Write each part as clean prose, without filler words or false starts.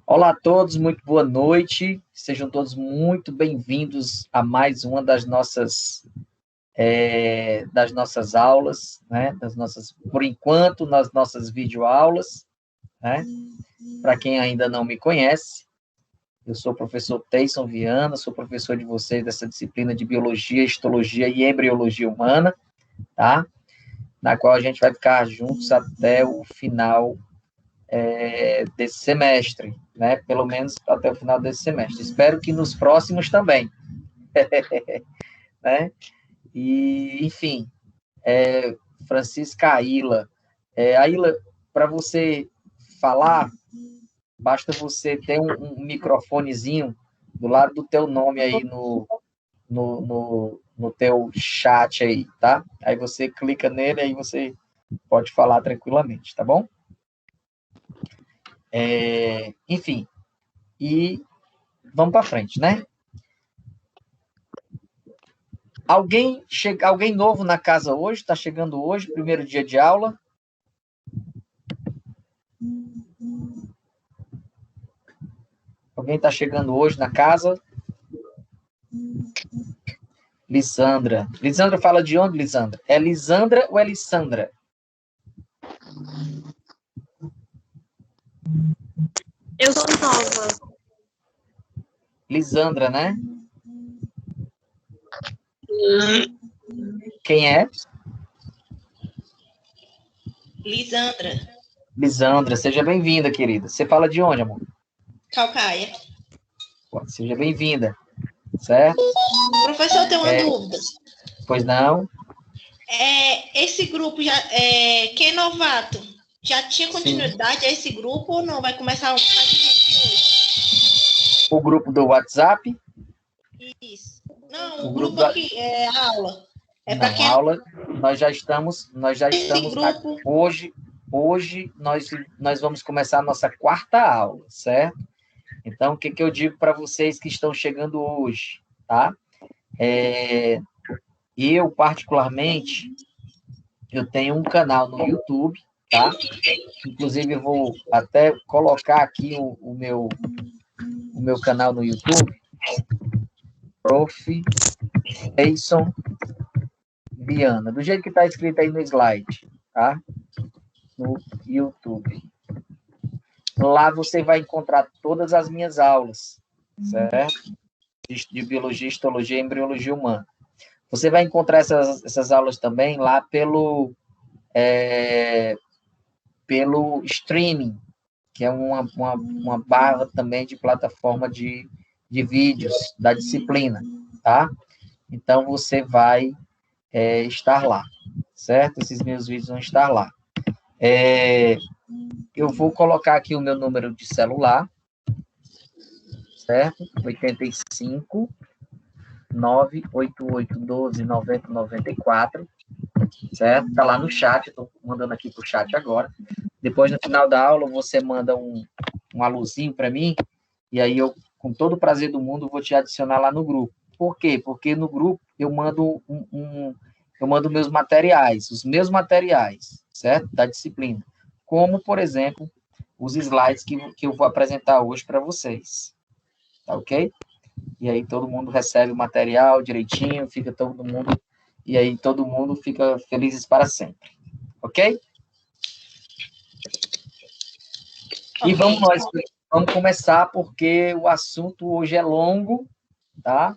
Olá a todos, muito boa noite. Sejam todos muito bem-vindos a mais uma das nossas aulas, né? Por enquanto, nas nossas videoaulas, né? Para quem ainda não me conhece, eu sou o professor Teison Viana, sou professor de vocês dessa disciplina de Biologia, Histologia e Embriologia Humana, tá? Na qual a gente vai ficar juntos até o final desse semestre, né? Pelo menos até o final desse semestre. Espero que nos próximos também, né? E, enfim, Francisca Aila. Aila, para você falar, basta você ter um microfonezinho do lado do teu nome aí no teu chat aí, tá? Aí você clica nele, aí você pode falar tranquilamente, tá bom? Enfim, e vamos para frente, né? Alguém novo na casa hoje? Está chegando hoje, primeiro dia de aula? Alguém está chegando hoje na casa? Lisandra. Lisandra fala de onde, Lisandra? É Lisandra ou é Lissandra? Eu sou nova. Lisandra, né? Quem é? Lisandra. Lisandra, seja bem-vinda, querida. Você fala de onde, amor? Calcaia. Seja bem-vinda, certo? Professor, eu tenho uma dúvida. Pois não? Esse grupo, quem é novato, já tinha continuidade a esse grupo ou não? Vai começar um de gente hoje? O grupo do WhatsApp? Isso. Não, o grupo aqui, aula. Não, quem... aula, nós já estamos grupo... Hoje nós vamos começar a nossa quarta aula, certo? Então, o que eu digo para vocês que estão chegando hoje, tá? Eu, particularmente, eu tenho um canal no YouTube, tá? Inclusive, eu vou até colocar aqui o meu canal no YouTube, Prof. Teison Viana, do jeito que está escrito aí no slide, tá? No YouTube. Lá você vai encontrar todas as minhas aulas, certo? De Biologia, Histologia e Embriologia Humana. Você vai encontrar essas aulas também lá pelo streaming, que é uma barra também de plataforma de vídeos da disciplina, tá? Então, você vai estar lá, certo? Esses meus vídeos vão estar lá. Eu vou colocar aqui o meu número de celular, certo? 85 98812 9094, certo? Está lá no chat, estou mandando aqui para o chat agora. Depois, no final da aula, você manda um alôzinho para mim, e aí eu, com todo o prazer do mundo, vou te adicionar lá no grupo. Por quê? Porque no grupo eu mando eu mando meus materiais, os meus materiais, certo? Da disciplina. Como, por exemplo, os slides que eu vou apresentar hoje para vocês. Tá ok? E aí todo mundo recebe o material direitinho, fica todo mundo... E aí todo mundo fica felizes para sempre. Ok? E vamos começar, porque o assunto hoje é longo, tá?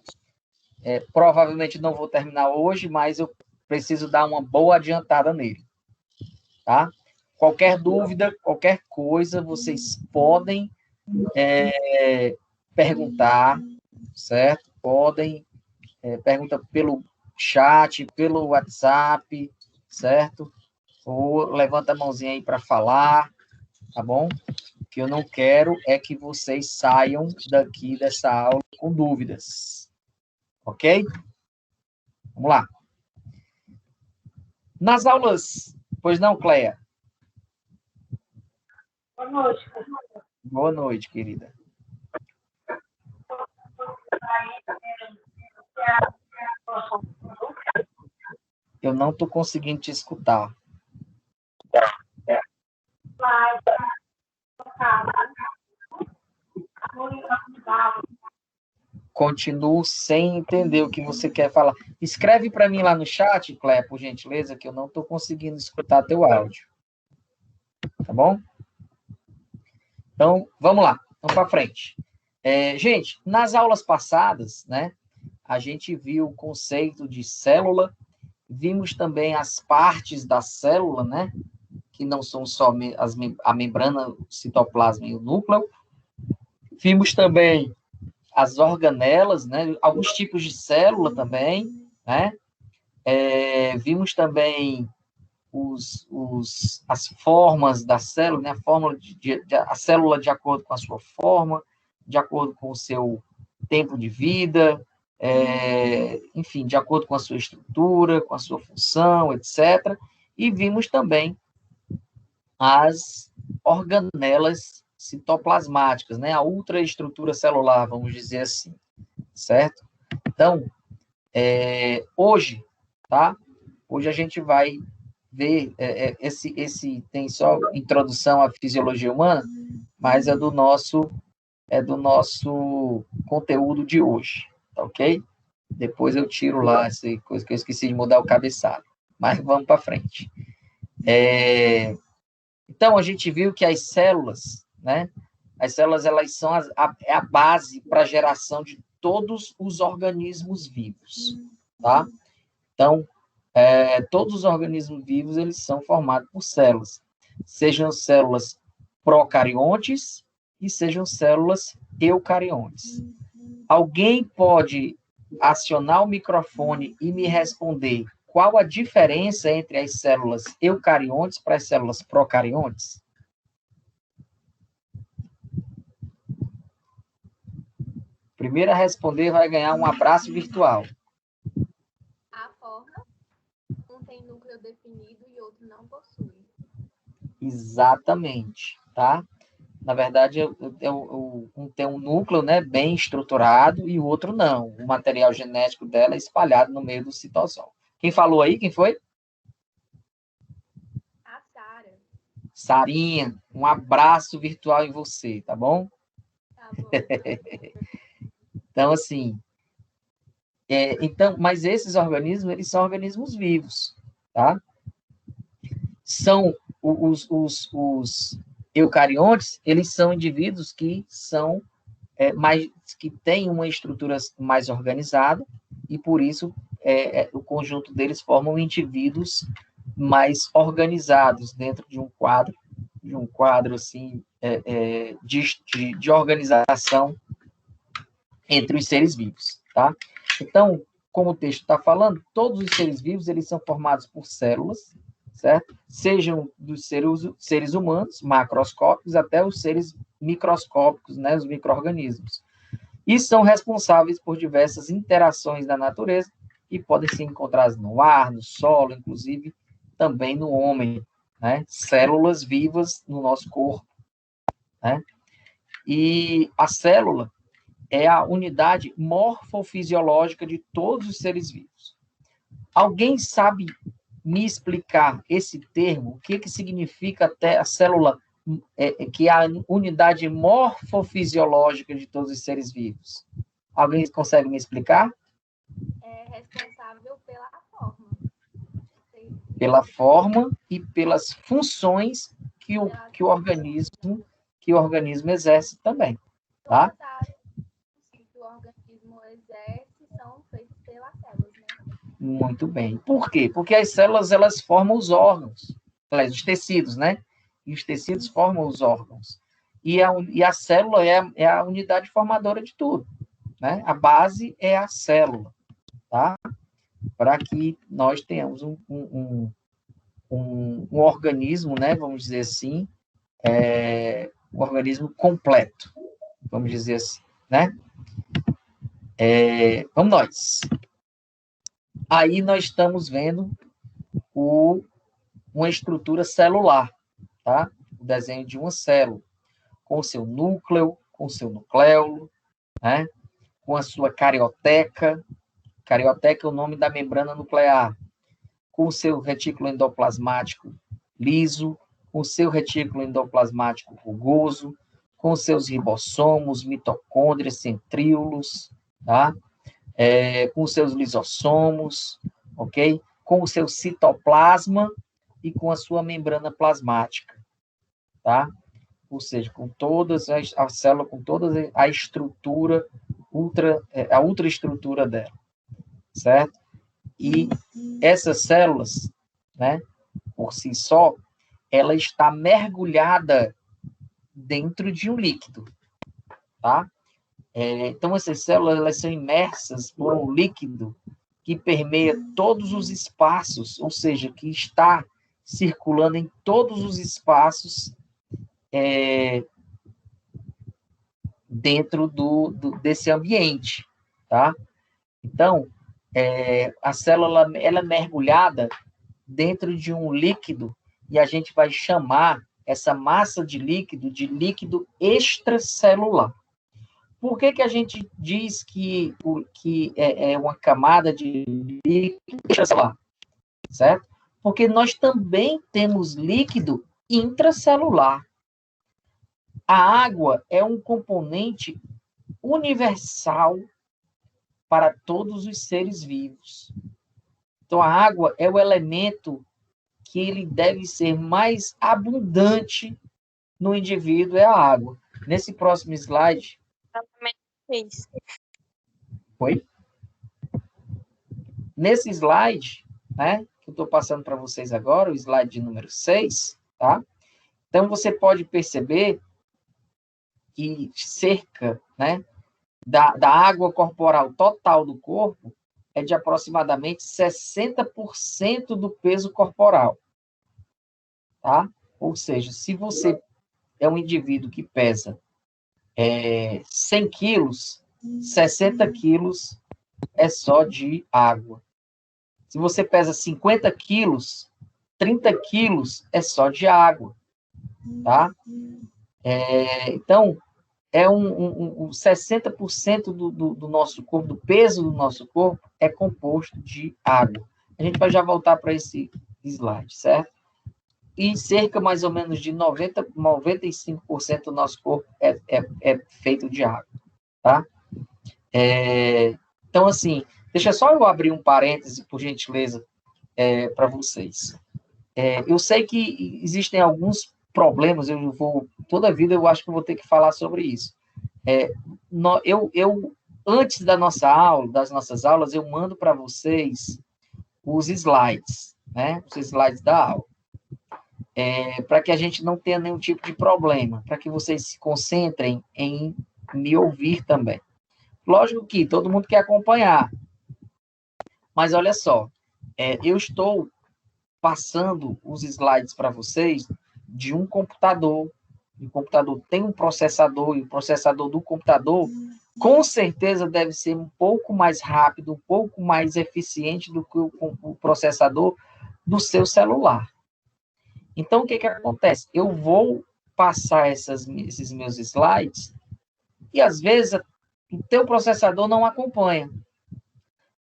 Provavelmente não vou terminar hoje, mas eu preciso dar uma boa adiantada nele, tá? Qualquer dúvida, qualquer coisa, vocês podem perguntar, certo? Podem perguntar pelo chat, pelo WhatsApp, certo? Ou levanta a mãozinha aí para falar, tá bom? O que eu não quero é que vocês saiam daqui dessa aula com dúvidas, ok? Vamos lá. Nas aulas... Pois não, Cleia? Boa noite. Boa noite, querida. Eu não estou conseguindo te escutar. continuo sem entender o que você quer falar. Escreve para mim lá no chat, Clé, por gentileza, que eu não estou conseguindo escutar teu áudio. Tá bom? Então, vamos lá. Vamos para frente. Gente, nas aulas passadas, né, a gente viu o conceito de célula, vimos também as partes da célula, né, que não são só a membrana, o citoplasma e o núcleo. Vimos também as organelas, né, alguns tipos de célula também, né? Vimos também as formas da célula, né? A célula de acordo com a sua forma, de acordo com o seu tempo de vida, enfim, de acordo com a sua estrutura, com a sua função, etc. E vimos também as organelas citoplasmáticas, né? A ultraestrutura celular, vamos dizer assim, certo? Então, hoje, tá? Hoje a gente vai ver, tem só introdução à fisiologia humana, mas é do nosso conteúdo de hoje, tá ok? Depois eu tiro lá essa coisa que eu esqueci de mudar o cabeçalho, mas vamos para frente. Então, a gente viu que as células, né? As células, elas são a base para a geração de todos os organismos vivos, tá? Então, todos os organismos vivos, eles são formados por células, sejam células procariontes e sejam células eucariontes. Alguém pode acionar o microfone e me responder qual a diferença entre as células eucariontes para as células procariontes? Primeiro a responder vai ganhar um abraço virtual. A forma, um tem núcleo definido e outro não possui. Exatamente, tá? Na verdade, um tem um núcleo, né, bem estruturado e o outro não. O material genético dela é espalhado no meio do citosol. Quem falou aí? Quem foi? A Sara. Sarinha, um abraço virtual em você, tá bom? Tá bom. Então, assim, mas esses organismos, eles são organismos vivos, tá? São os eucariontes, eles são indivíduos que são que têm uma estrutura mais organizada e, por isso, o conjunto deles formam indivíduos mais organizados dentro de um quadro assim, de organização entre os seres vivos, tá? Então, como o texto está falando, todos os seres vivos, eles são formados por células, certo? Sejam dos seres humanos, macroscópicos, até os seres microscópicos, né, os micro-organismos. E são responsáveis por diversas interações da natureza, que podem ser encontradas no ar, no solo, inclusive também no homem, né? Células vivas no nosso corpo, né? E a célula é a unidade morfofisiológica de todos os seres vivos. Alguém sabe me explicar esse termo? O que significa até a célula, que é a unidade morfofisiológica de todos os seres vivos? Alguém consegue me explicar? É responsável pela forma. Pela forma e pelas funções que o organismo exerce também, tá? Todas as que o organismo exerce são feitas pelas células, né? Muito bem. Por quê? Porque as células, elas formam os órgãos, os tecidos, né? E os tecidos formam os órgãos. E a célula é a unidade formadora de tudo, né? A base é a célula, tá? Para que nós tenhamos um organismo, né? Vamos dizer assim, um organismo completo, vamos dizer assim, né? Vamos nós. Aí nós estamos vendo uma estrutura celular, tá? O desenho de uma célula, com o seu núcleo, com o seu nucleolo, né? Com a sua carioteca. Carioteca é o nome da membrana nuclear. Com o seu retículo endoplasmático liso, com o seu retículo endoplasmático rugoso, com os seus ribossomos, mitocôndrias, centríolos, tá? Com os seus lisossomos, ok? Com o seu citoplasma e com a sua membrana plasmática, tá? Ou seja, com todas a célula, com toda a estrutura, a ultraestrutura dela, certo? E essas células, né, por si só, ela está mergulhada dentro de um líquido, tá? Então, essas células, elas são imersas por um líquido que permeia todos os espaços, ou seja, que está circulando em todos os espaços dentro desse ambiente, tá? Então, a célula ela é mergulhada dentro de um líquido e a gente vai chamar essa massa de líquido extracelular. Por que a gente diz que é uma camada de líquido extracelular? Certo? Porque nós também temos líquido intracelular. A água é um componente universal para todos os seres vivos. Então, a água é o elemento que ele deve ser mais abundante no indivíduo, é a água. Nesse próximo slide... Oi? Nesse slide, né, que eu estou passando para vocês agora, o slide número 6, tá? Então, você pode perceber que cerca, né, da água corporal total do corpo é de aproximadamente 60% do peso corporal, tá? Ou seja, se você é um indivíduo que pesa 100 quilos, 60 quilos é só de água. Se você pesa 50 quilos, 30 quilos é só de água, tá? Então, 60% do nosso corpo, do peso do nosso corpo, é composto de água. A gente vai já voltar para esse slide, certo? E cerca, mais ou menos, de 95% do nosso corpo é feito de água, tá? Então, assim, deixa só eu abrir um parêntese, por gentileza, para vocês. Eu sei que existem alguns problemas, toda a vida eu acho que eu vou ter que falar sobre isso. Antes das nossas aulas, eu mando para vocês os slides, né? Os slides da aula. Para que a gente não tenha nenhum tipo de problema, para que vocês se concentrem em me ouvir também. Lógico que todo mundo quer acompanhar, mas olha só, eu estou passando os slides para vocês de um computador. O computador tem um processador, e o processador do computador, com certeza, deve ser um pouco mais rápido, um pouco mais eficiente do que o processador do seu celular. Então, o que acontece? Eu vou passar esses meus slides e, às vezes, o teu processador não acompanha.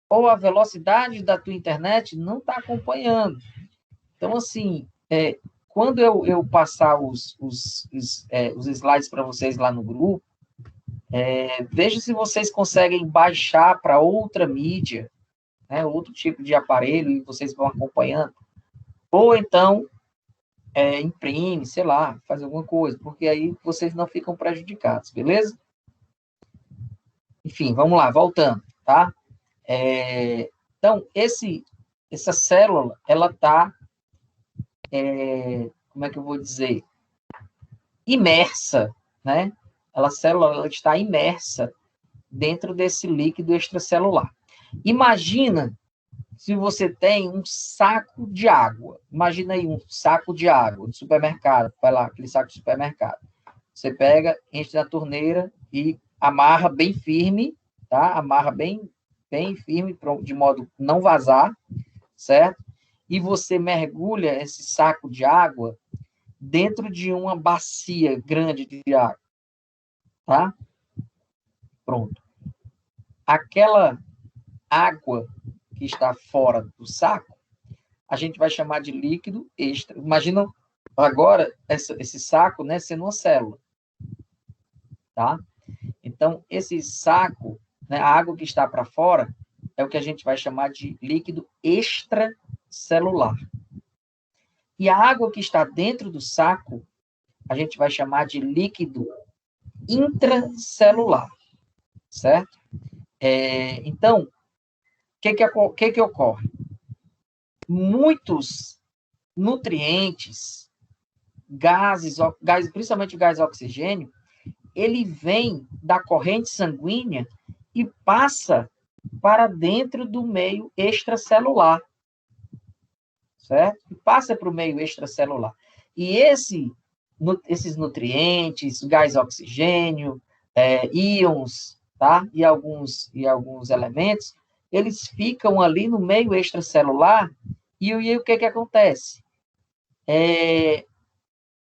Ou a velocidade da tua internet não está acompanhando. Então, assim, quando eu passar os slides para vocês lá no grupo, veja se vocês conseguem baixar para outra mídia, né, outro tipo de aparelho, e vocês vão acompanhando. Ou então, imprime, sei lá, faz alguma coisa, porque aí vocês não ficam prejudicados, beleza? Enfim, vamos lá, voltando, tá? Então, essa célula, ela está, como é que eu vou dizer? Imersa, né? A célula ela está imersa dentro desse líquido extracelular. Imagina se você tem um saco de água. Imagina aí um saco de água do supermercado. Vai lá, aquele saco de supermercado. Você pega, enche na torneira e amarra bem firme, tá? Amarra bem firme, de modo não vazar, certo? E você mergulha esse saco de água dentro de uma bacia grande de água, tá? Pronto. Aquela água que está fora do saco, a gente vai chamar de líquido extra. Imagina agora esse saco, né, sendo uma célula, tá? Então, esse saco, né? A água que está para fora é o que a gente vai chamar de líquido extracelular. E a água que está dentro do saco, a gente vai chamar de líquido intracelular, certo? Então, o que ocorre? Muitos nutrientes, gases, principalmente o gás oxigênio, ele vem da corrente sanguínea e passa para dentro do meio extracelular, certo? E passa para o meio extracelular. E esses nutrientes, gás oxigênio, íons, tá? E alguns elementos, eles ficam ali no meio extracelular e o que acontece?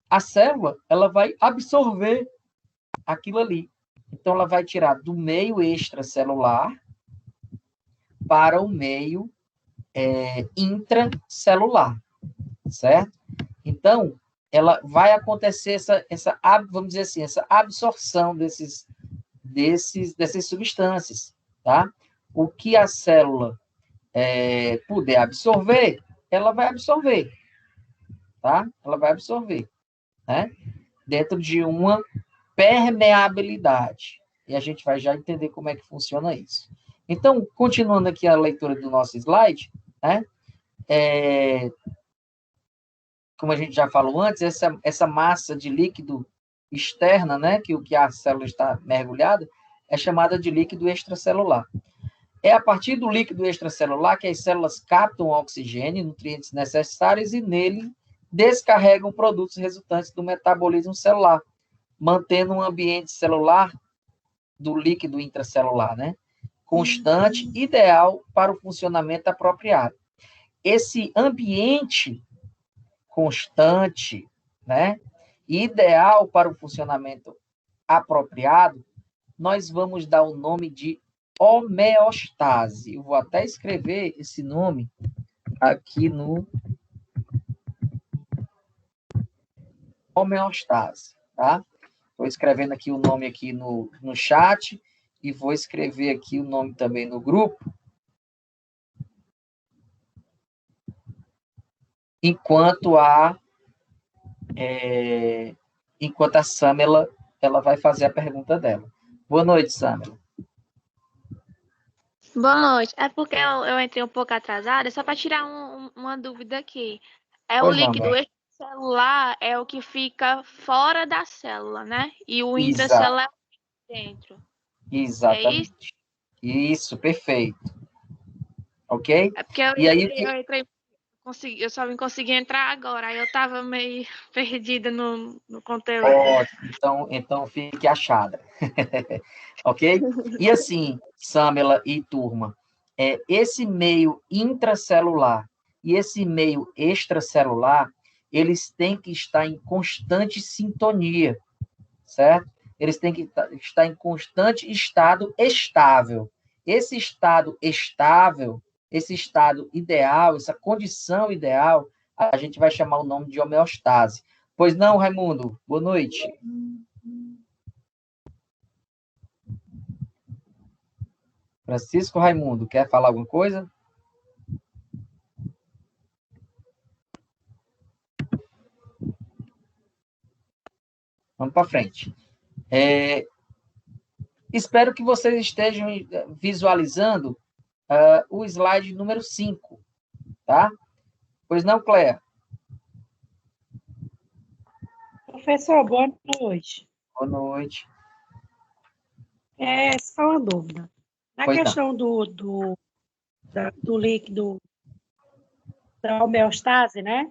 A célula, ela vai absorver aquilo ali. Então, ela vai tirar do meio extracelular para o meio intracelular, certo? Então, ela vai acontecer vamos dizer assim, essa absorção dessas substâncias, tá? O que a célula puder absorver, ela vai absorver, tá? Ela vai absorver, né? Dentro de uma permeabilidade. E a gente vai já entender como é que funciona isso. Então, continuando aqui a leitura do nosso slide, né? Como a gente já falou antes, essa massa de líquido externa, né, que a célula está mergulhada, é chamada de líquido extracelular. É a partir do líquido extracelular que as células captam oxigênio e nutrientes necessários e nele descarregam produtos resultantes do metabolismo celular, mantendo um ambiente celular do líquido intracelular, né, constante, ideal para o funcionamento apropriado. Esse ambiente constante, né, ideal para o funcionamento apropriado, nós vamos dar o nome de homeostase. Eu vou até escrever esse nome aqui no homeostase, tá? Estou escrevendo aqui o nome aqui no chat e vou escrever aqui o nome também no grupo. Enquanto a Samela, ela vai fazer a pergunta dela. Boa noite, Samela. Boa noite. É porque eu entrei um pouco atrasada, só para tirar uma dúvida aqui. O líquido extracelular é o que fica fora da célula, né? E o intracelular é dentro. Exatamente. É isso? Isso, perfeito. Ok? É porque eu entrei, eu só vim conseguir entrar agora, aí eu estava meio perdida no conteúdo. Ótimo, então fique achada. Ok? E assim, Samela e turma, esse meio intracelular e esse meio extracelular, eles têm que estar em constante sintonia, certo? Eles têm que estar em constante estado estável. Esse estado estável, esse estado ideal, essa condição ideal, a gente vai chamar o nome de homeostase. Pois não, Raimundo? Boa noite. Francisco Raimundo, quer falar alguma coisa? Vamos para frente. Espero que vocês estejam visualizando o slide número 5, tá? Pois não, Cléa? Professor, boa noite. Boa noite. Só uma dúvida. Na questão do líquido da homeostase, né?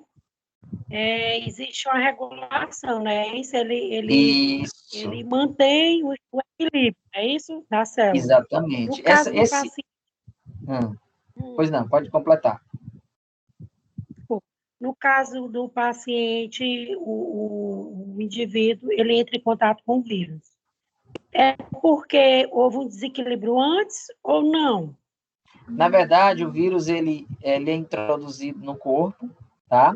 Existe uma regulação, né? Isso ele mantém o equilíbrio, é isso? Da célula. Exatamente. No caso do paciente... Pois não, pode completar. No caso do paciente, o indivíduo, ele entra em contato com o vírus. É porque houve um desequilíbrio antes ou não? Na verdade, o vírus ele é introduzido no corpo, tá?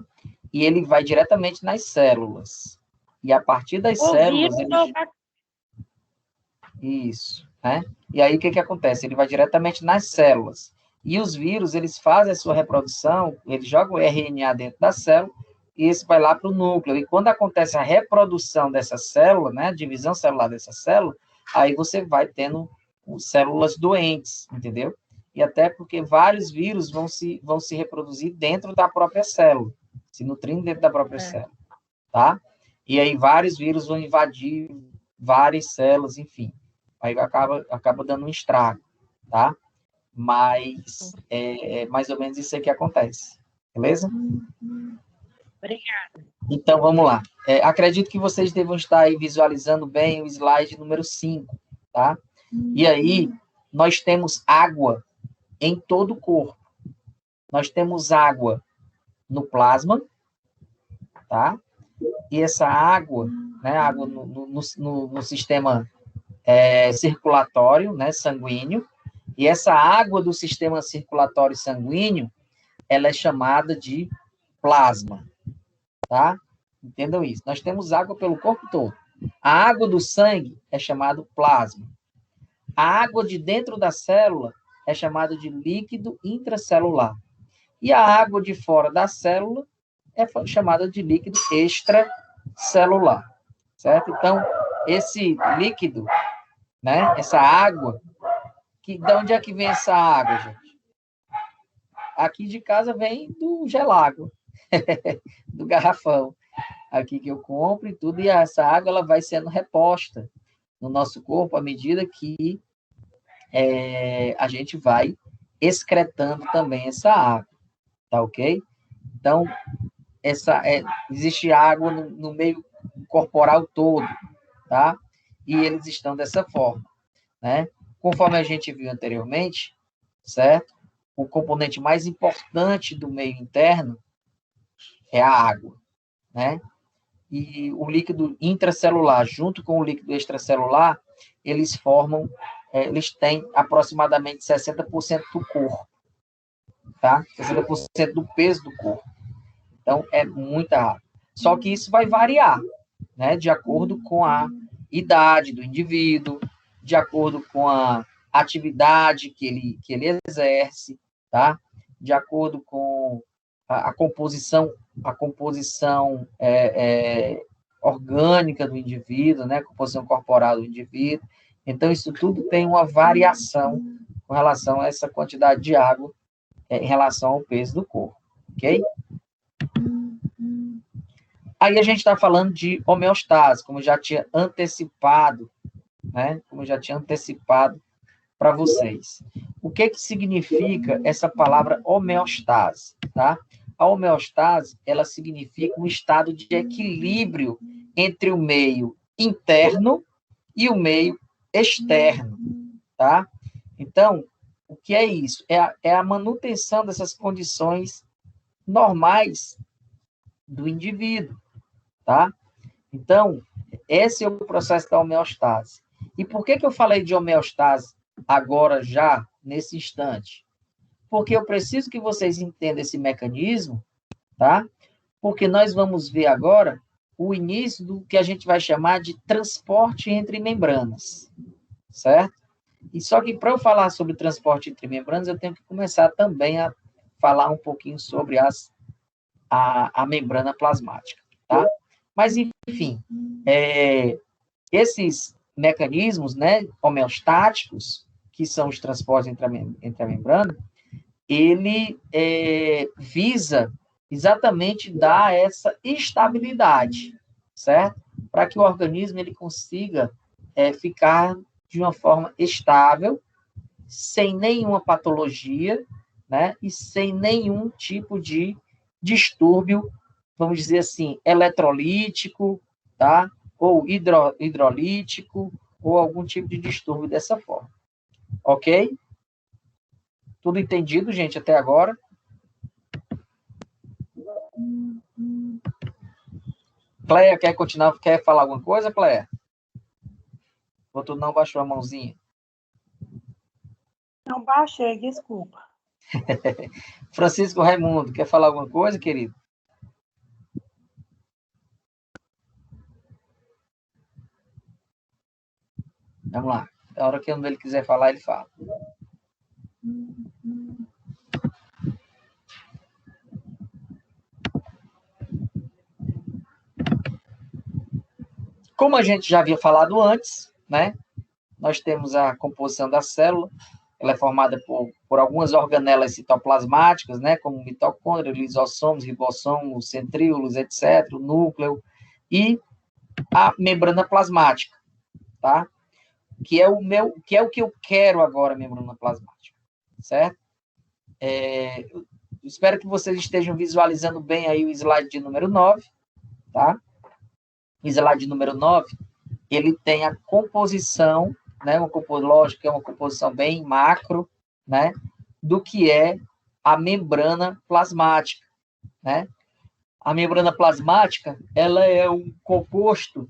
E ele vai diretamente nas células. E a partir das células... Isso. né? E aí, o que acontece? Ele vai diretamente nas células. E os vírus, eles fazem a sua reprodução, eles jogam o RNA dentro da célula, e esse vai lá para o núcleo. E quando acontece a reprodução dessa célula, né, a divisão celular dessa célula, aí você vai tendo células doentes, entendeu? E até porque vários vírus vão se reproduzir dentro da própria célula, se nutrindo dentro da própria célula, tá? E aí vários vírus vão invadir várias células, enfim. Aí acaba dando um estrago, tá? Mas é mais ou menos isso aí que acontece, beleza? Obrigada. Então, vamos lá. Acredito que vocês devam estar aí visualizando bem o slide número 5, tá? E aí, nós temos água em todo o corpo. Nós temos água no plasma, tá? E essa água, né, água no sistema circulatório, né, sanguíneo, e essa água do sistema circulatório sanguíneo, ela é chamada de plasma, tá? Entendam isso. Nós temos água pelo corpo todo. A água do sangue é chamada plasma. A água de dentro da célula é chamada de líquido intracelular. E a água de fora da célula é chamada de líquido extracelular, certo? Então, esse líquido, né, essa água, de onde é que vem essa água, gente? Aqui de casa vem do gelágua, do garrafão, aqui que eu compro e tudo, e essa água ela vai sendo reposta no nosso corpo à medida que a gente vai excretando também essa água, tá ok? Então, existe água no meio corporal todo, tá? E eles estão dessa forma, né? Conforme a gente viu anteriormente, certo? O componente mais importante do meio interno é a água, né? E o líquido intracelular, junto com o líquido extracelular, eles têm aproximadamente 60% do corpo, tá? 60% do peso do corpo. Então, é muita água. Só que isso vai variar, né? De acordo com a idade do indivíduo, de acordo com a atividade que ele exerce, tá? De acordo com a composição orgânica do indivíduo, né? A composição corporal do indivíduo. Então, isso tudo tem uma variação com relação a essa quantidade de água em relação ao peso do corpo, ok? Aí a gente está falando de homeostase, como eu já tinha antecipado, né? Como eu já tinha antecipado para vocês. O que significa essa palavra homeostase, tá? A homeostase, ela significa um estado de equilíbrio entre o meio interno e o meio externo, tá? Então, o que é isso? É a manutenção dessas condições normais do indivíduo, tá? Então, esse é o processo da homeostase. E por que eu falei de homeostase agora, já, nesse instante? Porque eu preciso que vocês entendam esse mecanismo, tá? Porque nós vamos ver agora o início do que a gente vai chamar de transporte entre membranas, certo? E só que para eu falar sobre transporte entre membranas, eu tenho que começar também a falar um pouquinho sobre a membrana plasmática, tá? Mas, enfim, esses mecanismos, né, homeostáticos, que são os transportes entre a membrana, ele visa exatamente dar essa estabilidade, certo? Para que o organismo ele consiga ficar de uma forma estável, sem nenhuma patologia, né? E sem nenhum tipo de distúrbio, vamos dizer assim, eletrolítico, tá? Ou hidrolítico, ou algum tipo de distúrbio dessa forma. Ok? Tudo entendido, gente, até agora? Cleia, quer continuar? Quer falar alguma coisa, Cleia? Ou tu não baixou a mãozinha? Não baixei, desculpa. Francisco Raimundo, quer falar alguma coisa, querido? Vamos lá. A hora que ele quiser falar, ele fala. Como a gente já havia falado antes, né? Nós temos a composição da célula. Ela é formada por algumas organelas citoplasmáticas, né? Como mitocôndria, lisossomos, ribossomos, centríolos, etc., o núcleo, e a membrana plasmática, tá? Que é o que eu quero agora, a membrana plasmática, certo? Espero que vocês estejam visualizando bem aí o slide de número 9, tá? O slide número 9, ele tem a composição, né? Lógico que é uma composição bem macro, né? Do que é a membrana plasmática, né? A membrana plasmática, ela é um composto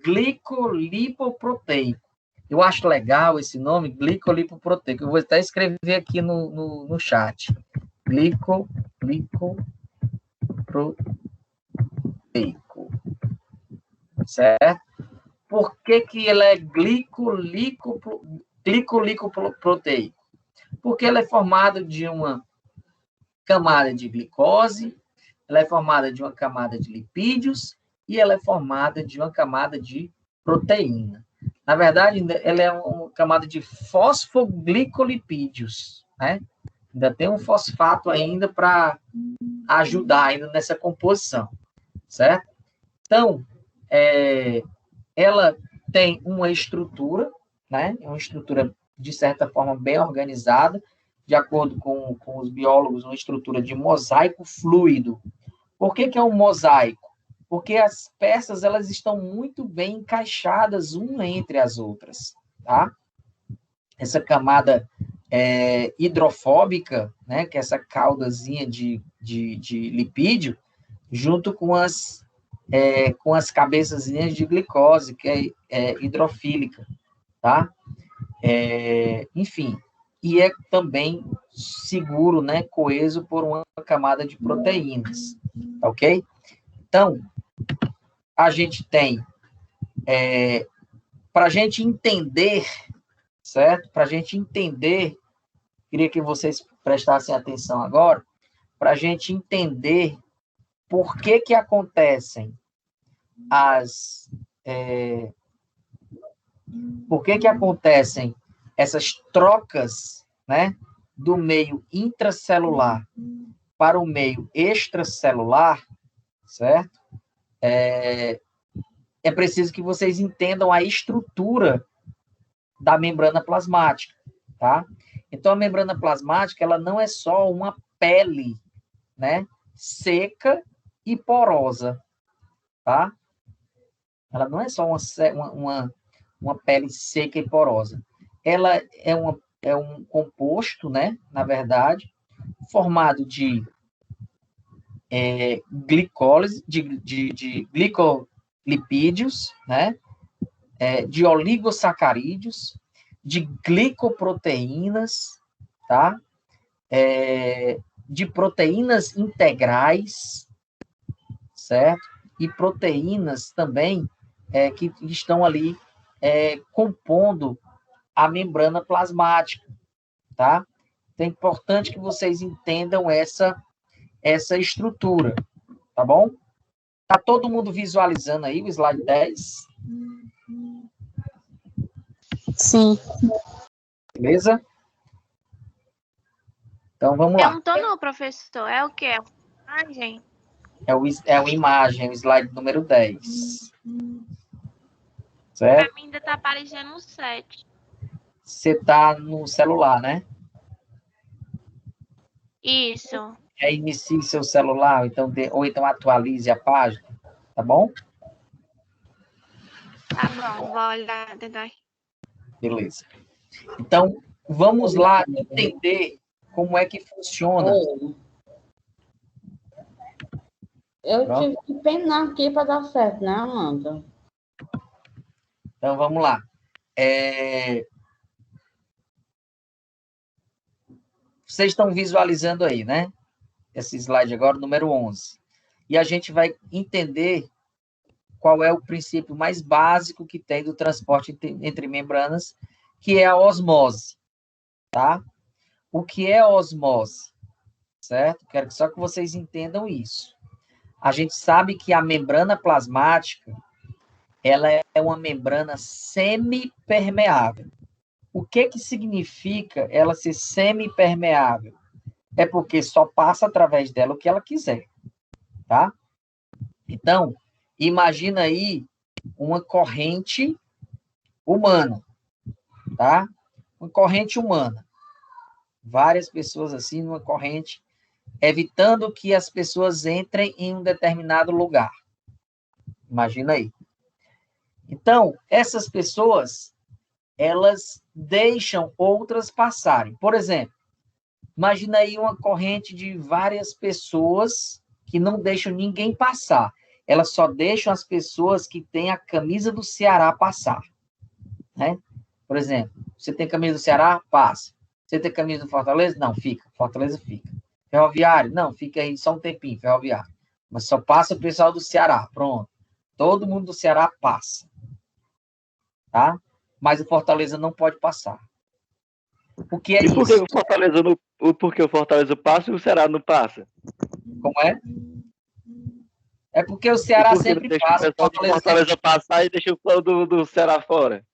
glicolipoproteico. Eu acho legal esse nome, glicolipoproteico. Eu vou até escrever aqui no chat. Glicolipoproteico. Certo? Por que ele é glicolipoproteico? Porque ele é formado de uma camada de glicose, ela é formada de uma camada de lipídios e ela é formada de uma camada de proteína. Na verdade, ela é uma camada de fosfoglicolipídios, né? Ainda tem um fosfato ainda para ajudar ainda nessa composição, certo? Então, ela tem uma estrutura, né? Uma estrutura, de certa forma, bem organizada, de acordo com os biólogos, uma estrutura de mosaico fluido. Por que é um mosaico? Porque as peças elas estão muito bem encaixadas uma entre as outras, tá? Essa camada hidrofóbica, né, que é essa caudazinha de lipídio, junto com as cabeçazinhas de glicose, que é hidrofílica, tá? Enfim, e é também seguro, né, coeso por uma camada de proteínas, ok? Então, a gente tem, para a gente entender, certo? Para a gente entender, queria que vocês prestassem atenção agora, para a gente entender por que acontecem essas trocas, né, do meio intracelular para o meio extracelular, certo? É preciso que vocês entendam a estrutura da membrana plasmática, tá? Então, a membrana plasmática, ela não é só uma pele, né, seca e porosa, tá? Ela não é só uma pele seca e porosa. Ela é um composto, né, na verdade, formado de glicólise, de glicolipídios, né, de oligosacarídeos, de glicoproteínas, tá? De proteínas integrais, certo? E proteínas também que estão ali compondo a membrana plasmática, tá? Então, é importante que vocês entendam essa estrutura, tá bom? Tá todo mundo visualizando aí o slide 10? Sim. Beleza? Então, vamos lá. Eu não tô não, professor. É o quê? É uma imagem? É uma imagem, o slide número 10. Certo? Pra mim ainda tá aparecendo um 7. Você tá no celular, né? Isso. Inicie seu celular, ou então atualize a página, tá bom? Tá bom, vou olhar, tentar. Beleza. Então, vamos lá entender como é que funciona. Eu tive que penar aqui para dar certo, né, Amanda? Então, vamos lá. Vocês estão visualizando aí, né? Esse slide agora, número 11. E a gente vai entender qual é o princípio mais básico que tem do transporte entre membranas, que é a osmose, tá? O que é a osmose? Certo? Quero só que vocês entendam isso. A gente sabe que a membrana plasmática, ela é uma membrana semipermeável. O que significa ela ser semipermeável? É porque só passa através dela o que ela quiser, tá? Então, imagina aí uma corrente humana, tá? Uma corrente humana. Várias pessoas assim, numa corrente, evitando que as pessoas entrem em um determinado lugar. Imagina aí. Então, essas pessoas, elas deixam outras passarem. Por exemplo, imagina aí uma corrente de várias pessoas que não deixam ninguém passar. Elas só deixam as pessoas que têm a camisa do Ceará passar, né? Por exemplo, você tem camisa do Ceará? Passa. Você tem camisa do Fortaleza? Não, fica. Fortaleza fica. Ferroviário? Não, fica aí só um tempinho, ferroviário. Mas só passa o pessoal do Ceará, pronto. Todo mundo do Ceará passa. Tá? Mas o Fortaleza não pode passar. O que é e por isso? que o Fortaleza porque o Fortaleza passa e o Ceará não passa? Como é? É porque o Ceará sempre passa. O Fortaleza sempre passar e deixa o plano do Ceará fora.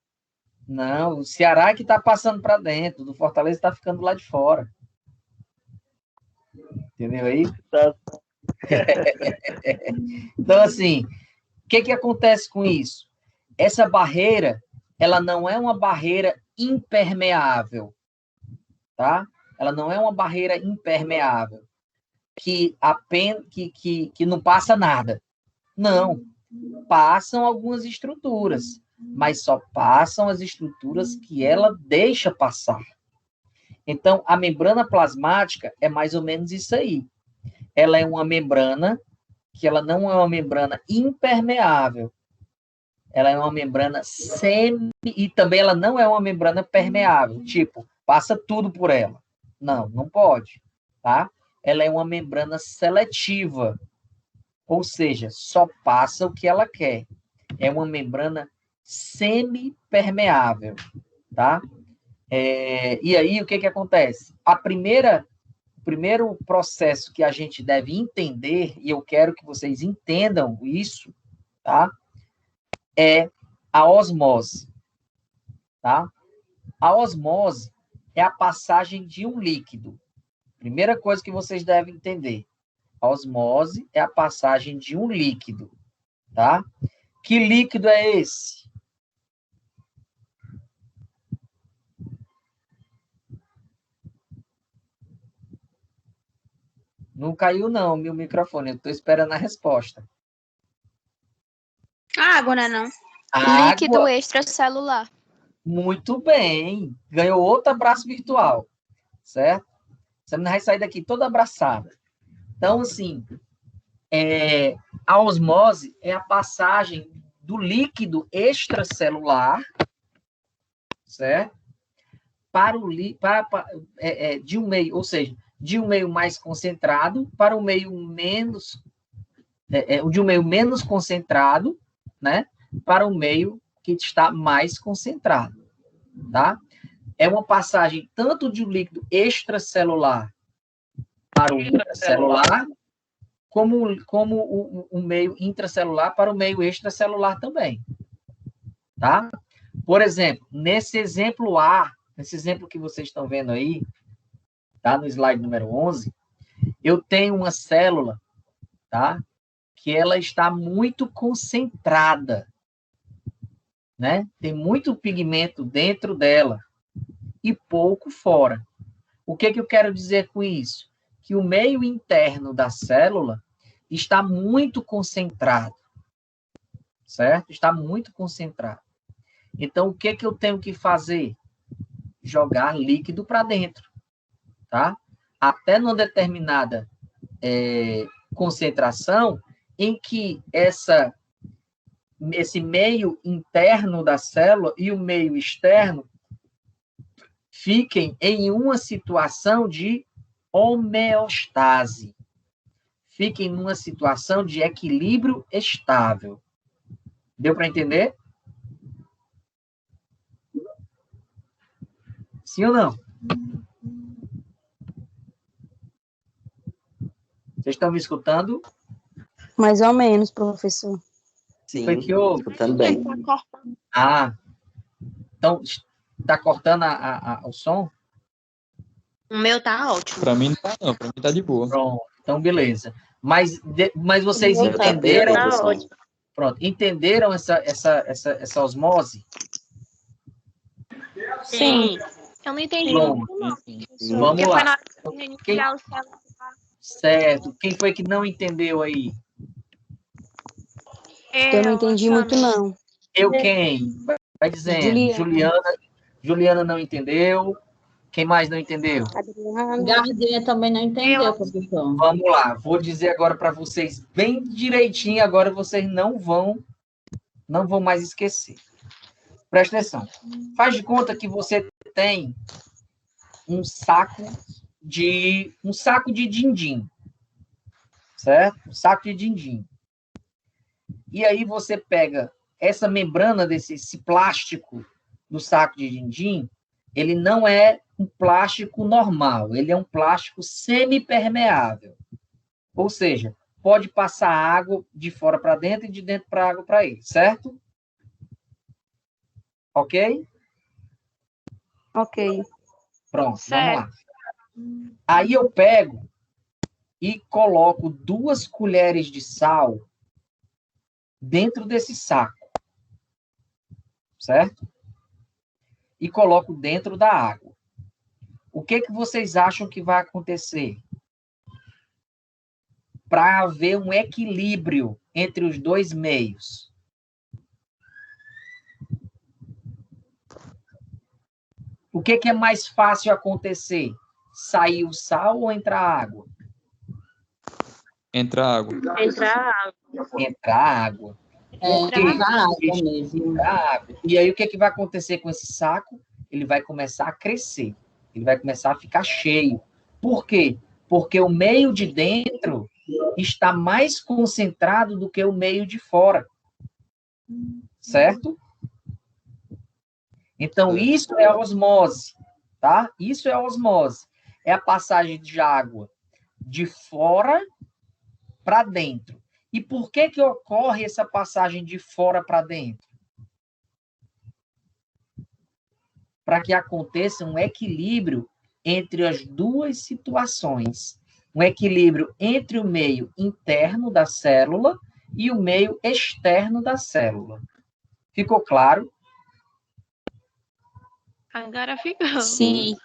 Não, o Ceará que está passando para dentro, do Fortaleza está ficando lá de fora. Entendeu aí? Tá. Então, assim, o que acontece com isso? Essa barreira, ela não é uma barreira impermeável, tá? Ela não é uma barreira impermeável, que não passa nada. Não, passam algumas estruturas, mas só passam as estruturas que ela deixa passar. Então, a membrana plasmática é mais ou menos isso aí. Ela é uma membrana que ela não é uma membrana impermeável. Ela é uma membrana e também ela não é uma membrana permeável, tipo, passa tudo por ela. Não, não pode, tá? Ela é uma membrana seletiva, ou seja, só passa o que ela quer. É uma membrana semipermeável, tá? E aí, o que acontece? O primeiro processo que a gente deve entender, e eu quero que vocês entendam isso, tá? É a osmose, tá? A osmose é a passagem de um líquido. Primeira coisa que vocês devem entender. A osmose é a passagem de um líquido, tá? Que líquido é esse? Não caiu, não, meu microfone. Eu estou esperando a resposta. Água, né, não? Água. Líquido extracelular. Muito bem. Ganhou outro abraço virtual, certo? Você não vai sair daqui toda abraçada. Então, assim, a osmose é a passagem do líquido extracelular, certo? De um meio, ou seja, de um meio mais concentrado para um meio menos, de um meio menos concentrado, né? Para um meio que está mais concentrado, tá? É uma passagem tanto de um líquido extracelular para o intracelular, como o meio intracelular para o meio extracelular também, tá? Por exemplo, nesse exemplo que vocês estão vendo aí, tá? No slide número 11, eu tenho uma célula, tá? Que ela está muito concentrada, né? Tem muito pigmento dentro dela e pouco fora. O que eu quero dizer com isso? Que o meio interno da célula está muito concentrado, certo? Está muito concentrado. Então, o que eu tenho que fazer? Jogar líquido para dentro, tá? Até numa determinada concentração em que esse meio interno da célula e o meio externo fiquem em uma situação de homeostase. Fiquem numa situação de equilíbrio estável, Deu para entender? Sim ou não? Vocês estão me escutando? Mais ou menos, professor. Sim, Foi que houve? escutando bem. Tá cortando. Ah, então está cortando o som? O meu tá ótimo. Pra mim não tá, não. Pra mim tá de boa. Pronto, então beleza. Mas vocês Meu tá entenderam? Tá ótimo. Pronto, entenderam essa osmose? Sim. Eu não entendi Bom, muito, não. Sim, professor, vamos porque lá. foi na hora de reiniciar o celular. Certo. Quem foi que não entendeu aí? Eu não entendi muito, não. Eu quem? Vai dizendo. Juliana. Juliana não entendeu. Quem mais não entendeu? Adriana. Gardinha também não entendeu, professor. Vamos lá. Vou dizer agora para vocês bem direitinho. Agora vocês não vão mais esquecer. Presta atenção. Faz de conta que você tem um saco de din-din, certo? Um saco de din-din. E aí você pega essa membrana esse plástico do saco de din-din, ele não é um plástico normal, ele é um plástico semipermeável. Ou seja, pode passar água de fora para dentro e de dentro para água para ele, certo? Ok? Ok. Pronto, Certo. vamos lá. Aí eu pego e coloco 2 colheres de sal dentro desse saco, certo? E coloco dentro da água. O que vocês acham que vai acontecer? Para haver um equilíbrio entre os dois meios. O que é mais fácil acontecer? Sair o sal ou entrar a água? Entra água. Entrar a água. Na água mesmo. Entrar a água. E aí o que vai acontecer com esse saco? Ele vai começar a crescer. Ele vai começar a ficar cheio. Por quê? Porque o meio de dentro está mais concentrado do que o meio de fora. Certo? Então, isso é a osmose, tá? Isso é a osmose. É a passagem de água de fora para dentro. E por que ocorre essa passagem de fora para dentro? Para que aconteça um equilíbrio entre as duas situações. Um equilíbrio entre o meio interno da célula e o meio externo da célula. Ficou claro? Agora ficou. Sim.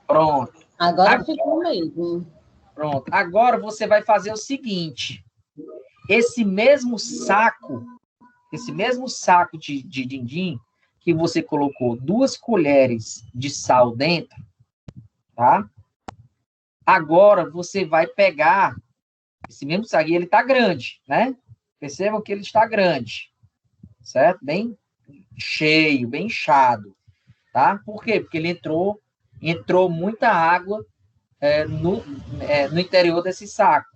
Pronto. Agora ficou mesmo. Pronto. Agora você vai fazer o seguinte. Esse mesmo saco de din-din, que você colocou 2 colheres de sal dentro, tá? Agora você vai pegar esse mesmo saco, e ele está grande, né? Percebam que ele está grande, certo? Bem cheio, bem inchado, tá? Por quê? Porque ele entrou muita água no interior desse saco,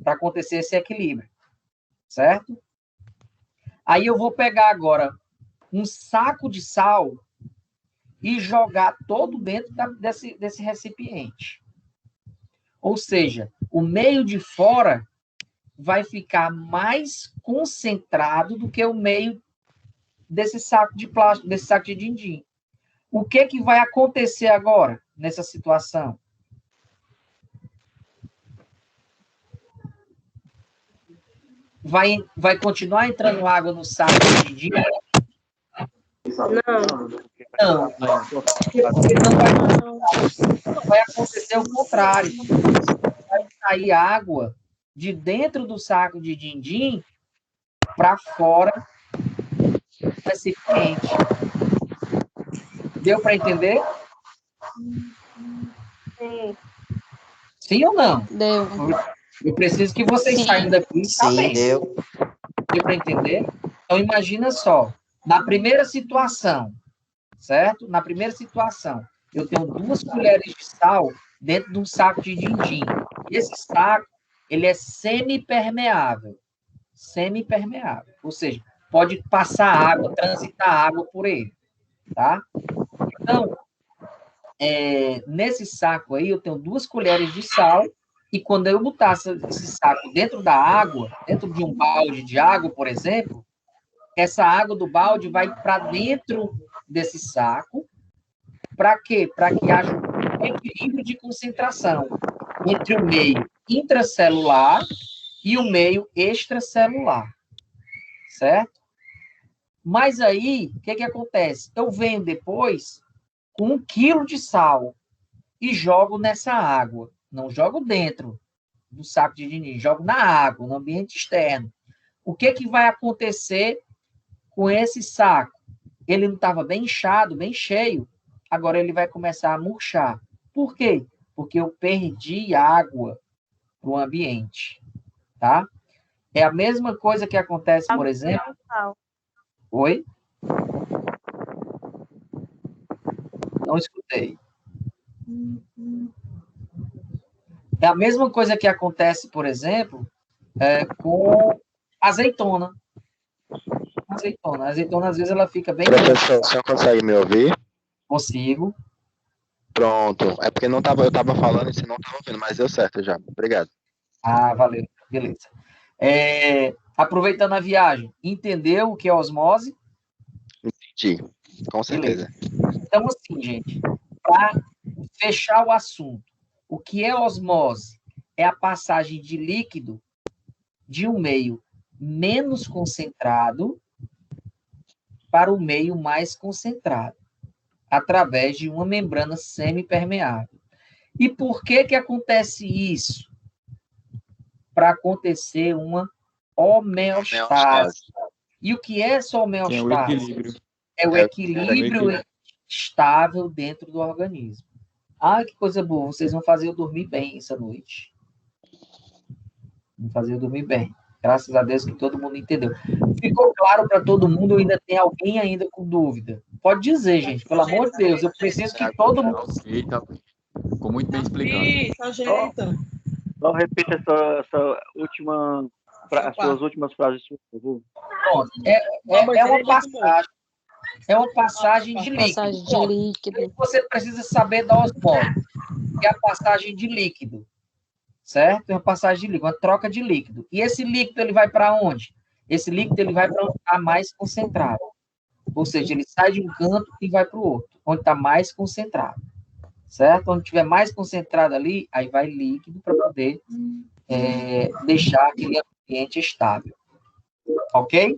para acontecer esse equilíbrio, certo? Aí eu vou pegar agora um saco de sal e jogar todo dentro desse recipiente. Ou seja, o meio de fora vai ficar mais concentrado do que o meio desse saco de plástico, desse saco de din-din. O que vai acontecer agora nessa situação? Vai continuar entrando água no saco de din-din? Não. Vai acontecer o contrário. Vai sair água de dentro do saco de din-din para fora do recipiente. Deu para entender? Sim ou não? Deu. Eu preciso que vocês saiam daqui. Sim, deu. Deu para entender? Então, imagina só. Na primeira situação, certo? Na primeira situação, eu tenho 2 colheres de sal dentro de um saco de din-din. Esse saco, ele é semipermeável. Semipermeável. Ou seja, pode passar água, transitar água por ele, tá? Então, nesse saco aí, eu tenho 2 colheres de sal, e quando eu botar esse saco dentro da água, dentro de um balde de água, por exemplo, essa água do balde vai para dentro desse saco. Para quê? Para que haja um equilíbrio de concentração entre o meio intracelular e o meio extracelular, certo? Mas aí, o que acontece? Eu venho depois com 1 quilo de sal e jogo nessa água. Não jogo dentro do saco de dinheiro, jogo na água, no ambiente externo. O que vai acontecer com esse saco? Ele não estava bem inchado, bem cheio, agora ele vai começar a murchar. Por quê? Porque eu perdi água para o ambiente, tá? É a mesma coisa que acontece, por exemplo... Oi? Não escutei. É a mesma coisa que acontece, por exemplo, com azeitona. A azeitona, às vezes, ela fica bem... Professor, o senhor consegue me ouvir? Consigo. Pronto. É porque eu estava falando e você não estava ouvindo, mas deu certo já. Obrigado. Ah, valeu. Beleza. Aproveitando a viagem, entendeu o que é osmose? Entendi. Com certeza. Beleza. Então, assim, gente, para fechar o assunto, o que é osmose? É a passagem de líquido de um meio menos concentrado para o meio mais concentrado, através de uma membrana semipermeável. E por que acontece isso? Para acontecer uma homeostase. E o que é essa homeostase? É o equilíbrio estável dentro do organismo. Ah, que coisa boa, vocês vão fazer eu dormir bem essa noite. Vão fazer eu dormir bem. Graças a Deus que todo mundo entendeu. Ficou claro para todo mundo ou ainda tem alguém ainda com dúvida? Pode dizer, gente, pelo amor de Deus, eu preciso que todo mundo... Ficou muito bem explicado. Isso, ajeita. Só repita as suas últimas frases, por favor. Pronto. É uma passagem de líquido. Você precisa saber da osmose, que é a passagem de líquido. Certo? É uma passagem de líquido, uma troca de líquido. E esse líquido, ele vai para onde? Esse líquido, ele vai para onde está mais concentrado. Ou seja, ele sai de um canto e vai para o outro, onde está mais concentrado. Certo? Onde tiver mais concentrado ali, aí vai líquido para poder deixar aquele ambiente estável. Ok?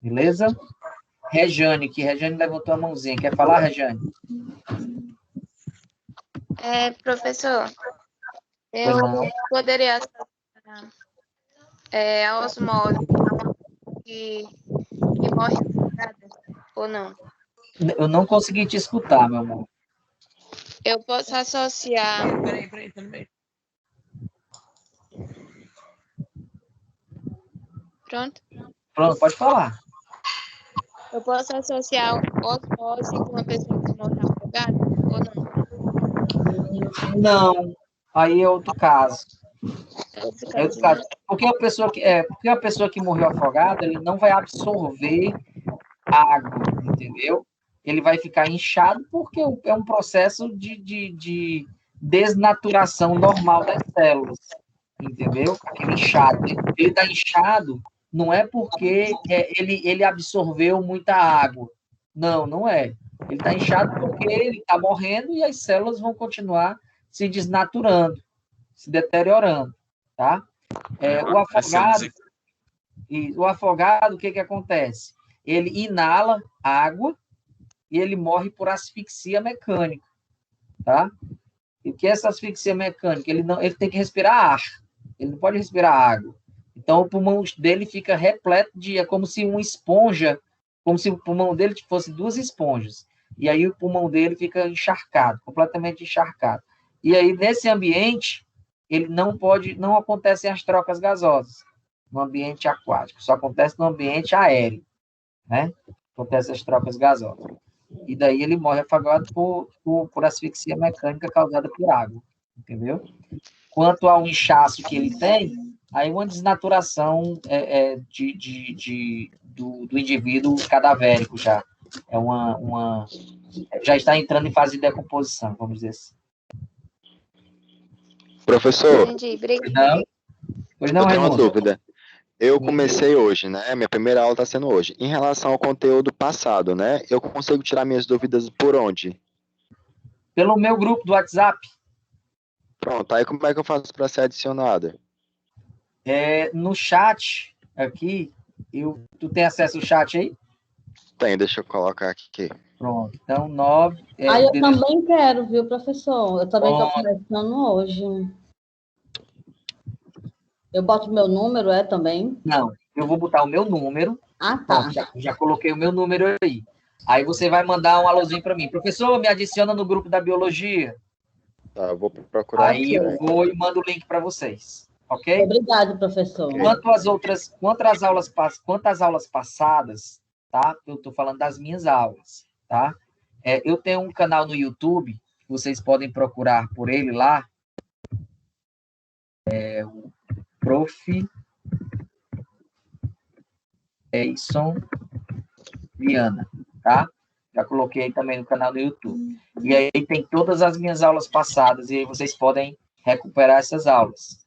Beleza? Rejane levantou a mãozinha. Quer falar, Rejane? Professor, eu poderia a osmose que morre afogada, ou não? Eu não consegui te escutar, meu amor. Eu posso associar... Peraí. Pronto, pode falar. Eu posso associar osmose com uma pessoa que morre afogada, ou não? Não, aí é outro caso. Porque a pessoa que morreu afogada, ele não vai absorver água, entendeu? Ele vai ficar inchado porque é um processo de desnaturação normal das células, entendeu? Aquele inchado. Ele está inchado não é porque ele absorveu muita água. Não é. Ele está inchado porque ele está morrendo e as células vão continuar se desnaturando, se deteriorando, tá? O afogado, o que acontece? Ele inala água e ele morre por asfixia mecânica, tá? E o que é essa asfixia mecânica? Ele tem que respirar ar, ele não pode respirar água. Então, o pulmão dele fica repleto é como se uma esponja, como se o pulmão dele fosse 2 esponjas. E aí o pulmão dele fica encharcado, completamente encharcado. E aí, nesse ambiente, não acontecem as trocas gasosas no ambiente aquático, só acontece no ambiente aéreo, né? Acontecem as trocas gasosas. E daí ele morre afogado por asfixia mecânica causada por água, entendeu? Quanto ao inchaço que ele tem, aí uma desnaturação do indivíduo cadavérico já. Já está entrando em fase de decomposição, vamos dizer assim. Professor, Entendi, obrigada. Não? Pois não, eu tenho uma Raimundo? dúvida. Eu comecei hoje, né? Minha primeira aula está sendo hoje. Em relação ao conteúdo passado, né? Eu consigo tirar minhas dúvidas por onde? Pelo meu grupo do WhatsApp. Pronto, aí como é que eu faço para ser adicionado? No chat aqui, tu tem acesso ao chat aí? Tem, deixa eu colocar aqui. Pronto, então 9... Aí eu também quero, viu, professor? Eu também estou Pronto. começando hoje. Eu boto meu número, também? Não, eu vou botar o meu número. Ah, tá. Pronto, já coloquei o meu número aí. Aí você vai mandar um alôzinho para mim. Professor, me adiciona no grupo da biologia. Tá, eu vou procurar Aí aqui. eu vou e mando o link para vocês. Ok? Obrigado, professor. Quanto às aulas passadas, tá? Eu estou falando das minhas aulas, tá? Eu tenho um canal no YouTube, vocês podem procurar por ele lá. O Prof. Eison Viana, tá? Já coloquei aí também no canal do YouTube. E aí tem todas as minhas aulas passadas, e aí vocês podem recuperar essas aulas.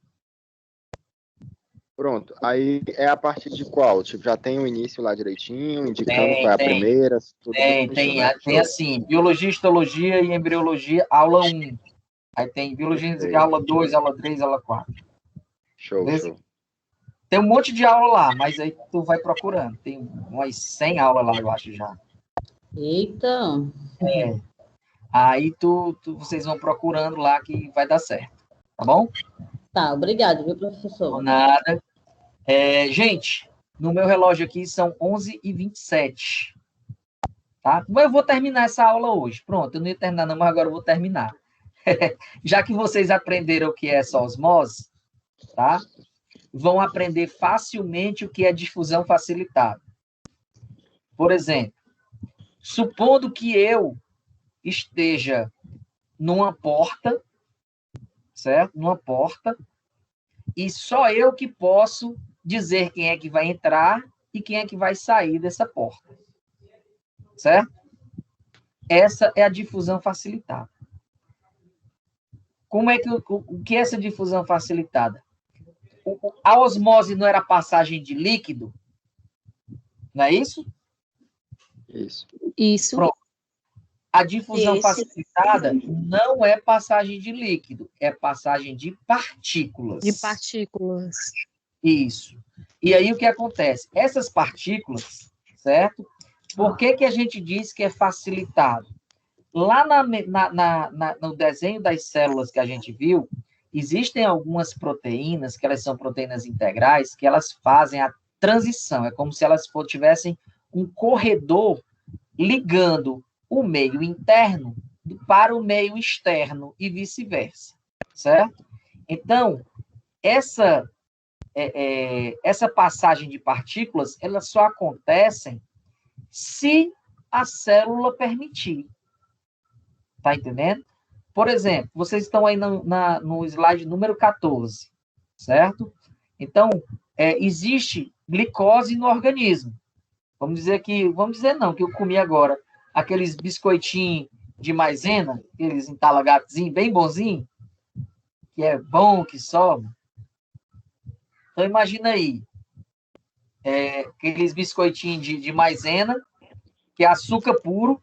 Pronto, aí é a partir de qual? Tipo, já tem o início lá direitinho, indicando qual é a primeira? Tudo Tem assim, biologia, histologia e embriologia, aula 1. Aí tem biologia, aula 2, aula 3, aula 4. Show, beleza? show. Tem um monte de aula lá, mas aí tu vai procurando. Tem umas 100 aulas lá, eu acho, já. Eita! Aí vocês vão procurando lá que vai dar certo. Tá bom? Tá, obrigado, viu, professor? Por nada. Gente, no meu relógio aqui são 11h27. Tá? Mas eu vou terminar essa aula hoje. Pronto, eu não ia terminar não, mas agora eu vou terminar. Já que vocês aprenderam o que é essa osmose, tá? Vão aprender facilmente o que é difusão facilitada. Por exemplo, supondo que eu esteja numa porta, certo? Numa porta, e só eu que posso dizer quem é que vai entrar e quem é que vai sair dessa porta. Certo? Essa é a difusão facilitada. O que é essa difusão facilitada? A osmose não era passagem de líquido? Não é isso? Isso. Pronto. A difusão facilitada não é passagem de líquido, é passagem de partículas. De partículas. Isso. E aí o que acontece? Essas partículas, certo? Por que a gente diz que é facilitado? Lá no desenho das células que a gente viu, existem algumas proteínas, que elas são proteínas integrais, que elas fazem a transição. É como se elas tivessem um corredor ligando o meio interno para o meio externo e vice-versa, certo? Então, essa passagem de partículas, elas só acontecem se a célula permitir. Tá entendendo? Por exemplo, vocês estão aí no slide número 14, certo? Então, existe glicose no organismo. Vamos dizer que eu comi agora aqueles biscoitinhos de maisena, aqueles entalagatezinhos bem bonzinhos, que é bom, que sobe. Então, imagina aí, aqueles biscoitinhos de maisena, que é açúcar puro,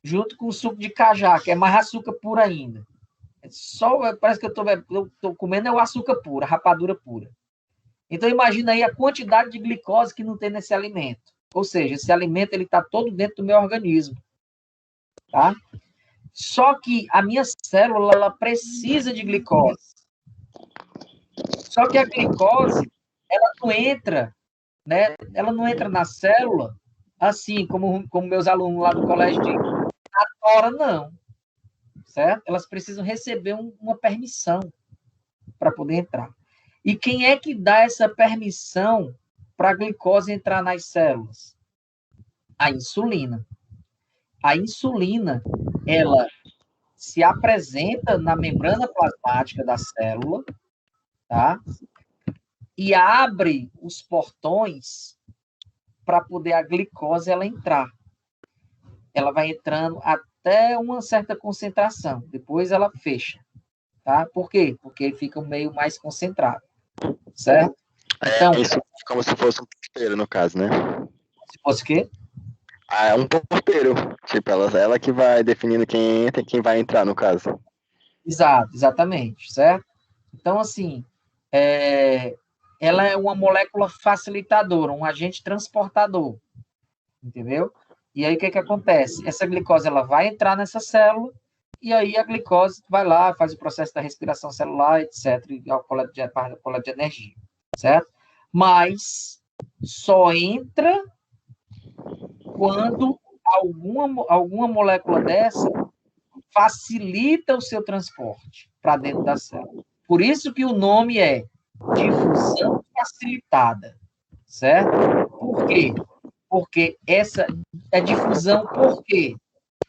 junto com o suco de cajá, que é mais açúcar puro ainda. Parece que eu estou comendo o açúcar puro, a rapadura pura. Então, imagina aí a quantidade de glicose que não tem nesse alimento. Ou seja, esse alimento está todo dentro do meu organismo. Tá? Só que a minha célula ela precisa de glicose. Só que a glicose, ela não entra, né? Ela não entra na célula assim, como meus alunos lá do colégio dizem, na tora, não. Certo? Elas precisam receber uma permissão para poder entrar. E quem é que dá essa permissão para a glicose entrar nas células? A insulina. A insulina, ela se apresenta na membrana plasmática da célula, tá? e abre os portões para poder a glicose ela entrar. Ela vai entrando até uma certa concentração, depois ela fecha, tá? Por quê? Porque fica meio mais concentrado, certo? Então, Isso como se fosse um porteiro, no caso, né? se fosse o quê? É um porteiro. Tipo, ela que vai definindo quem entra e quem vai entrar, no caso. Exato, exatamente, certo? Então, assim, ela é uma molécula facilitadora, um agente transportador, entendeu? E aí, o que acontece? Essa glicose, ela vai entrar nessa célula, e aí a glicose vai lá, faz o processo da respiração celular, etc., e ao coleta de energia, certo? Mas só entra quando alguma molécula dessa facilita o seu transporte para dentro da célula. Por isso que o nome é difusão facilitada, certo? Por quê? Porque essa é difusão, por quê?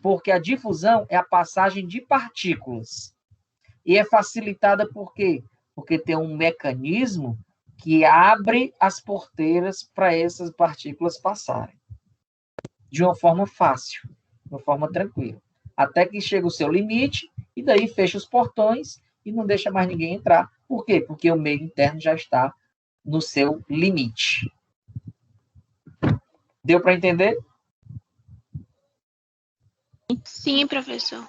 Porque a difusão é a passagem de partículas. E é facilitada por quê? Porque tem um mecanismo que abre as porteiras para essas partículas passarem. De uma forma fácil, de uma forma tranquila. Até que chega o seu limite, e daí fecha os portões e não deixa mais ninguém entrar. Por quê? Porque o meio interno já está no seu limite. Deu para entender? Sim, professor.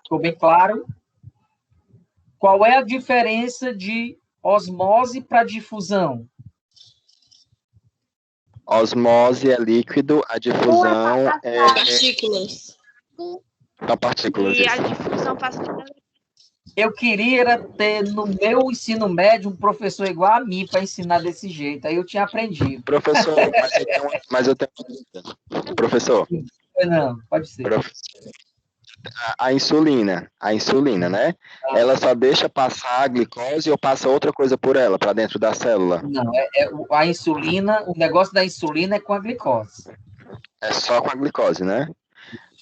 Ficou bem claro? Qual é a diferença de osmose para difusão? Osmose é líquido, a difusão é Partículas. para partículas. E a Isso. difusão facilitada. Eu queria ter no meu ensino médio um professor igual a mim para ensinar desse jeito. Aí eu tinha aprendido. Professor, mas eu tenho uma dúvida. Professor. Não, pode ser. A insulina, né? Ela só deixa passar a glicose ou passa outra coisa por ela, para dentro da célula? Não, a insulina, o negócio da insulina é com a glicose. É só com a glicose, né?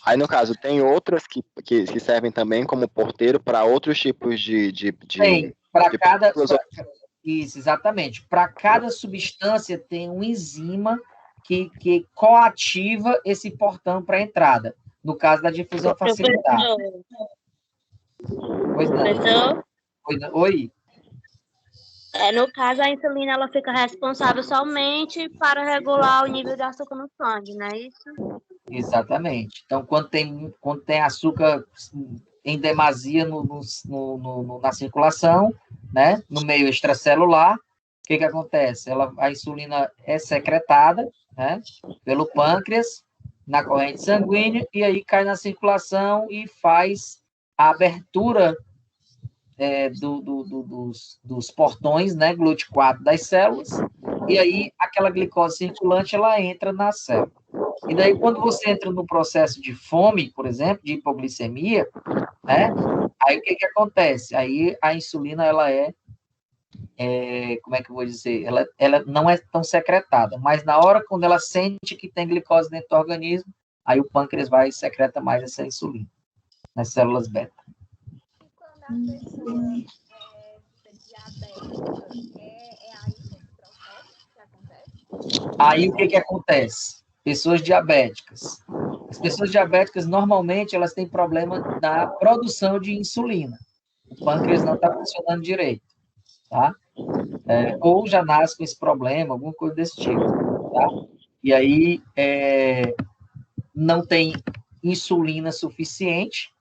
Aí, no caso, tem outras que servem também como porteiro para outros tipos Tem, para cada... Isso, exatamente. Para cada substância tem um enzima que coativa esse portão para a entrada. No caso da difusão facilitada. Pois não. Oi? No caso, a insulina ela fica responsável somente para regular o nível de açúcar no sangue, não é isso? Exatamente. Então, quando tem açúcar em demasia na circulação, né, no meio extracelular, o que acontece? A insulina é secretada, né, pelo pâncreas, na corrente sanguínea, e aí cai na circulação e faz a abertura dos portões, né, GLUT4 das células, e aí aquela glicose circulante, ela entra na célula. E daí, quando você entra no processo de fome, por exemplo, de hipoglicemia, né, aí o que acontece? Aí a insulina, ela como é que eu vou dizer? Ela não é tão secretada, mas na hora, quando ela sente que tem glicose dentro do organismo, aí o pâncreas vai e secreta mais essa insulina, nas células beta. Quando a pessoa diabética, aí esse processo que acontece? Aí o que acontece? Pessoas diabéticas. As pessoas diabéticas, normalmente, elas têm problema na produção de insulina. O pâncreas não está funcionando direito, tá? Ou já nasce com esse problema, alguma coisa desse tipo, tá? E aí, não tem insulina suficiente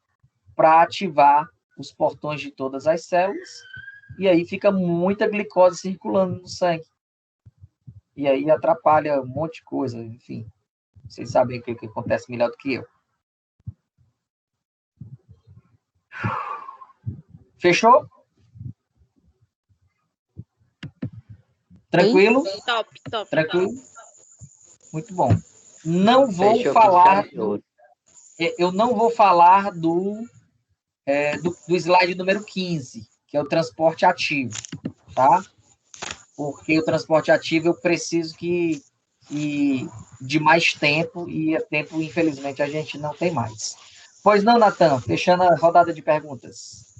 para ativar os portões de todas as células, e aí fica muita glicose circulando no sangue. E aí atrapalha um monte de coisa, enfim. Vocês sabem o que acontece melhor do que eu. Fechou? Tranquilo? Top. Tranquilo? Muito bom. Não vou falar... Eu não vou falar do slide número 15, que é o transporte ativo, tá? Porque o transporte ativo eu preciso de mais tempo, e tempo, infelizmente, a gente não tem mais. Pois não, Natan, fechando a rodada de perguntas.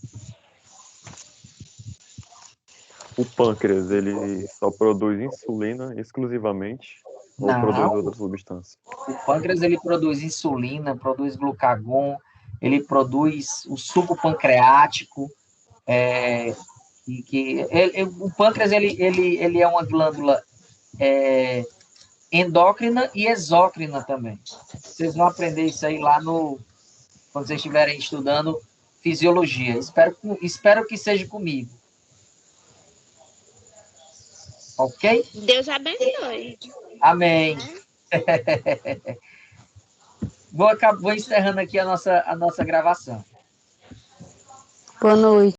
O pâncreas, ele só produz insulina exclusivamente ou Não. produz outra substância? O pâncreas, ele produz insulina, produz glucagon, ele produz o suco pancreático, o pâncreas, ele é uma glândula endócrina e exócrina também. Vocês vão aprender isso aí lá quando vocês estiverem estudando fisiologia. Espero que seja comigo. Ok? Deus abençoe. Amém. Vou encerrando aqui a nossa gravação. Boa noite.